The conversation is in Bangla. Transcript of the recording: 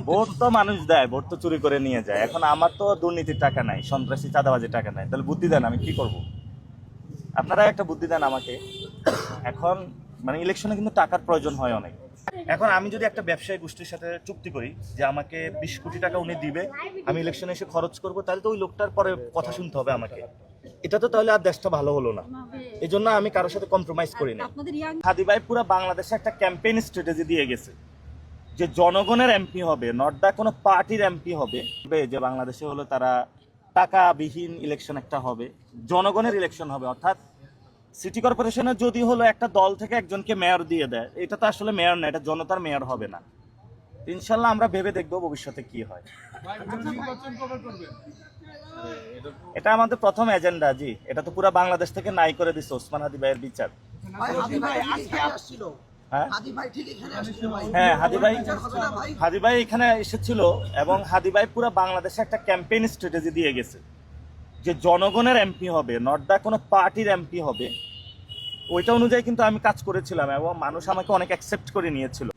ভোট তো মানুষ দেয়, ভোট তো চুরি করে নিয়ে যায়। এখন আমার তো দুর্নীতির টাকা নাই, সন্ত্রাসী চাঁদাবাজির টাকা নাই, তাহলে বুদ্ধি দেন আমি কি করব? আপনারা একটা বুদ্ধি দেন আমাকে। এখন মানে ইলেকশনে কিন্তু টাকার প্রয়োজন হয় অনেক। এখন আমি যদি একটা ব্যবসায়ী গোষ্ঠীর সাথে চুক্তি করি যে আমাকে 20 কোটি টাকা উনি দিবে, আমি ইলেকশনে এসে খরচ করব, তাহলে তো ওই লোকটার পরে কথা শুনতে হবে আমাকে। এটা তো তাহলে আর দেশটা ভালো হলো না। এই জন্য আমি কারোর সাথে কম্প্রোমাইজ করি না। হাদি ভাই পুরো বাংলাদেশে একটা ক্যাম্পেইন স্ট্র্যাটেজি দিয়ে গেছে যে জনগণের এমপি হবে, নট দা কোনো পার্টির এমপি হবে। যে বাংলাদেশে হলো তারা টাকাবিহীন ইলেকশন একটা হবে, জনগণের ইলেকশন হবে। অর্থাৎ সিটি কর্পোরেশনের যদি হলো একটা দল থেকে একজনকে মেয়র দিয়ে দেয়, এটা তো আসলে মেয়র না, এটা জনতার মেয়র হবে না। ইনশাল্লাহ আমরা ভেবে দেখবো ভবিষ্যতে কি হয়। এটা আমাদের প্রথম এজেন্ডা জি। এটা তো পুরো বাংলাদেশ থেকে নাই করে দিচ্ছে ওসমান হাদি ভাইয়ের বিচার। হ্যাঁ, হাদি ভাই এখানে এসেছিল এবং হাদি ভাই পুরো বাংলাদেশে একটা ক্যাম্পেইন স্ট্র্যাটেজি দিয়ে গেছে যে জনগণের এমপি হবে, নট দা কোনো পার্টির এমপি হবে। ওইটা অনুযায়ী কিন্তু আমি কাজ করেছিলাম এবং মানুষ আমাকে অনেক অ্যাকসেপ্ট করে নিয়েছিল।